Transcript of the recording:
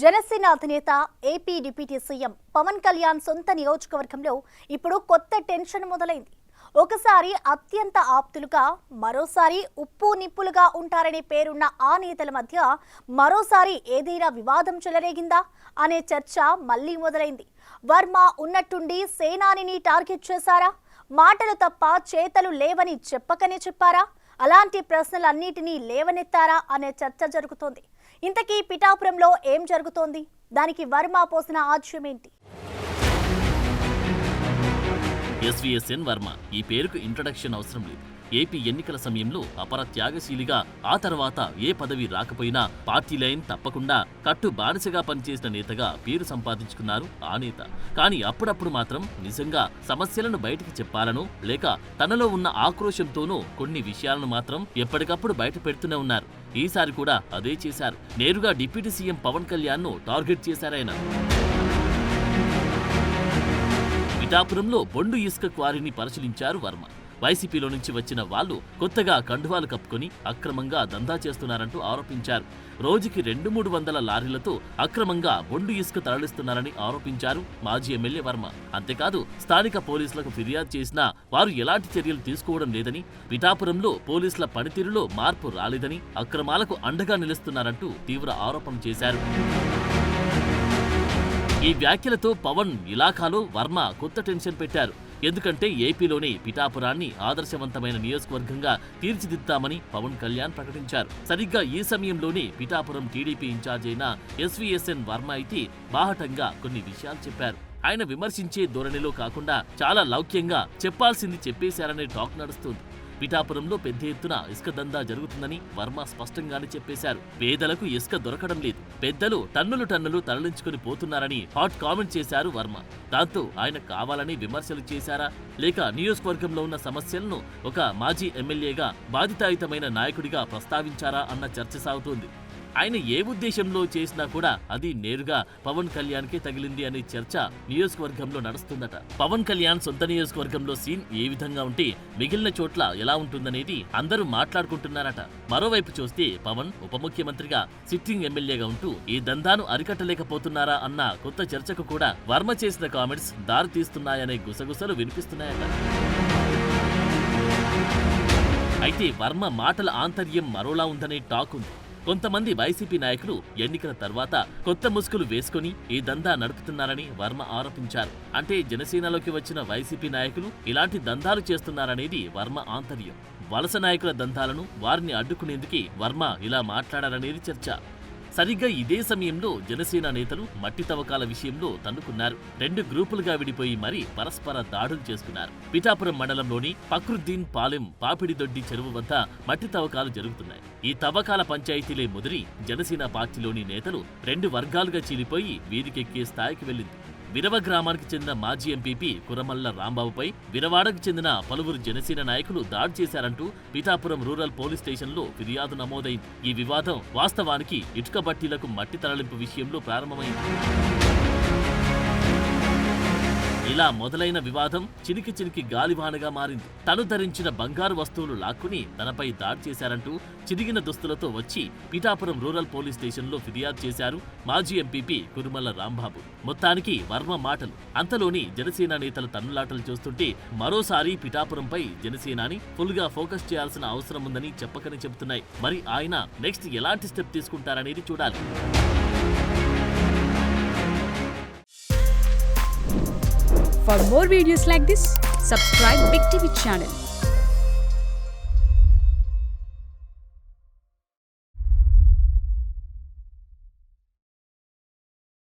జనసేన అధినేత AP deputy CM Pawan Kalyan సొంత నియోజకవర్గంలో ఇప్పుడు కొత్త టెన్షన్ మొదలైంది. ఒకసారి అత్యంత ఆప్తులుగా, మరోసారి ఉప్పు నిప్పులుగా ఉంటారనే పేరున్న ఆ నేతల మధ్య మరోసారి ఏదైనా వివాదం చెలరేగిందా అనే చర్చ మళ్లీ మొదలైంది. వర్మ ఉన్నట్టుండి సేనానిని టార్గెట్ చేశారా? మాటలు తప్ప చేతలు లేవని చెప్పకనే చెప్పారా? అలాంటి ప్రశ్నలన్నిటినీ లేవనెత్తారా అనే చర్చ జరుగుతోంది. ఇంతకీ పిఠాపురంలో ఏం జరుగుతోంది? దానికి వర్మ పోసిన ఆజ్యం ఏంటి? ఎస్వీఎస్ఎన్ వర్మ ఈ పేరుకు ఇంట్రడక్షన్ అవసరం లేదు. ఏపీ ఎన్నికల సమయంలో అపర త్యాగశీలిగా, ఆ తర్వాత ఏ పదవి రాకపోయినా పార్టీ లైన్ తప్పకుండా కట్టు బానిసగా పనిచేసిన నేతగా పేరు సంపాదించుకున్నారు ఆ నేత. కానీ అప్పుడప్పుడు మాత్రం నిజంగా సమస్యలను బయటికి చెప్పాలనో, లేక తనలో ఉన్న ఆక్రోశంతోనో కొన్ని విషయాలను మాత్రం ఎప్పటికప్పుడు బయట పెడుతూనే ఉన్నారు. ఈసారి కూడా అదే చేశారు. నేరుగా డిప్యూటీ సీఎం పవన్ కళ్యాణ్ ను టార్గెట్ చేశారాయన. పిఠాపురంలో బొండు ఇసుక క్వారీని పరిశీలించారు వర్మ. వైసీపీలో నుంచి వచ్చిన వాళ్లు కొత్తగా కండువాలు కప్పుకొని అక్రమంగా దందా చేస్తున్నారంటూ ఆరోపించారు. రోజుకి 200-300 లారీలతో అక్రమంగా బొండు ఇసుక తరలిస్తున్నారని ఆరోపించారు మాజీ ఎమ్మెల్యే వర్మ. అంతేకాదు, స్థానిక పోలీసులకు ఫిర్యాదు చేసినా వారు ఎలాంటి చర్యలు తీసుకోవడం లేదని, పిఠాపురంలో పోలీసుల పనితీరులో మార్పు రాలేదని, అక్రమాలకు అండగా నిలుస్తున్నారంటూ తీవ్ర ఆరోపణ చేశారు. ఈ వ్యాఖ్యలతో పవన్ ఇలాఖాలో వర్మ కొత్త టెన్షన్ పెట్టారు. ఎందుకంటే ఏపీలోనే పిఠాపురాన్ని ఆదర్శవంతమైన నియోజకవర్గంగా తీర్చిదిద్దామని పవన్ కళ్యాణ్ ప్రకటించారు. సరిగ్గా ఈ సమయంలోనే పిఠాపురం టీడీపీ ఇన్ఛార్జ్ అయిన ఎస్వీఎస్ఎన్ వర్మ అయితే బాహటంగా కొన్ని విషయాలు చెప్పారు. ఆయన విమర్శించే ధోరణిలో కాకుండా చాలా లౌక్యంగా చెప్పాల్సింది చెప్పేశారనే టాక్ నడుస్తుంది. పిఠాపురంలో పెద్ద ఎత్తున ఇసుక దందా జరుగుతుందని వర్మ స్పష్టంగానే చెప్పేశారు. పేదలకు ఇసుక దొరకడం లేదు, పెద్దలు టన్నులు తరలించుకుని పోతున్నారని హాట్ కామెంట్ చేశారు వర్మ. దాంతో ఆయన కావాలని విమర్శలు చేశారా, లేక నియోజకవర్గంలో ఉన్న సమస్యలను ఒక మాజీ ఎమ్మెల్యేగా, బాధితాయుతమైన నాయకుడిగా ప్రస్తావించారా అన్న చర్చ సాగుతోంది. ఆయన ఏ ఉద్దేశంలో చేసినా కూడా అది నేరుగా పవన్ కళ్యాణ్కే తగిలింది అనే చర్చ నియోజకవర్గంలో నడుస్తుందట. పవన్ కళ్యాణ్ సొంత నియోజకవర్గంలో సీన్ ఏ విధంగా ఉంటే మిగిలిన చోట్ల ఎలా ఉంటుందనేది అందరూ మాట్లాడుకుంటున్నారట. మరోవైపు చూస్తే పవన్ ఉప ముఖ్యమంత్రిగా, సిట్టింగ్ ఎమ్మెల్యేగా ఉంటూ ఈ దందాను అరికట్టలేకపోతున్నారా అన్న కొత్త చర్చకు కూడా వర్మ చేసిన కామెంట్స్ దారి తీస్తున్నాయనే గుసగుసలు వినిపిస్తున్నాయట. అయితే వర్మ మాటల ఆంతర్యం మరోలా ఉందనే టాక్ ఉంది. కొంతమంది వైసీపీ నాయకులు ఎన్నికల తర్వాత కొత్త ముసుగులు వేసుకుని ఈ దందా నడుపుతున్నారని వర్మ ఆరోపించారు. అంటే జనసేనలోకి వచ్చిన వైసీపీ నాయకులు ఇలాంటి దందాలు చేస్తున్నారనేది వర్మ ఆంతర్యం. వలస నాయకుల దందాలను, వారిని అడ్డుకునేందుకే వర్మ ఇలా మాట్లాడారనేది చర్చ. సరిగ్గా ఇదే సమయంలో జనసేన నేతలు మట్టి తవ్వకాల విషయంలో తన్నుకున్నారు. 2 గ్రూపులుగా విడిపోయి మరీ పరస్పర దాడులు చేసుకున్నారు. పిఠాపురం మండలంలోని ఫక్రుద్దీన్ పాలెం పాపిడిదొడ్డి చెరువు వద్ద మట్టి తవ్వకాలు జరుగుతున్నాయి. ఈ తవ్వకాల పంచాయతీలే ముదిరి జనసేన పార్టీలోని నేతలు 2 వర్గాలుగా చీలిపోయి వీధికెక్కే స్థాయికి వెళ్లింది. విరవ గ్రామానికి చెందిన మాజీ ఎంపీపీ కురమల్ల రాంబాబుపై విరవాడకు చెందిన పలువురు జనసేన నాయకులు దాడి చేశారంటూ పిఠాపురం రూరల్ పోలీస్ స్టేషన్లో ఫిర్యాదు నమోదైంది. ఈ వివాదం వాస్తవానికి ఇటుక బట్టీలకు మట్టి తరలింపు విషయంలో ప్రారంభమైంది. ఇలా మొదలైన వివాదం చినికి గాలివానగా మారింది. తను ధరించిన బంగారు వస్తువులు లాక్కుని తనపై దాడి చేశారంటూ చిరిగిన దుస్తులతో వచ్చి పిఠాపురం రూరల్ పోలీస్ స్టేషన్లో ఫిర్యాదు చేశారు మాజీ ఎంపీపీ కురుమల్ల రాంబాబు. మొత్తానికి వర్మ మాటలు. అంతలోని జనసేన నేతల తన్నులాటలు చూస్తుంటే మరోసారి పిఠాపురంపై జనసేనాని ఫుల్ గా ఫోకస్ చేయాల్సిన అవసరం ఉందని చెప్పకనే చెబుతున్నాయి. మరి ఆయన నెక్స్ట్ ఎలాంటి స్టెప్ తీసుకుంటారనేది చూడాలి. For more videos like this, subscribe Big TV channel.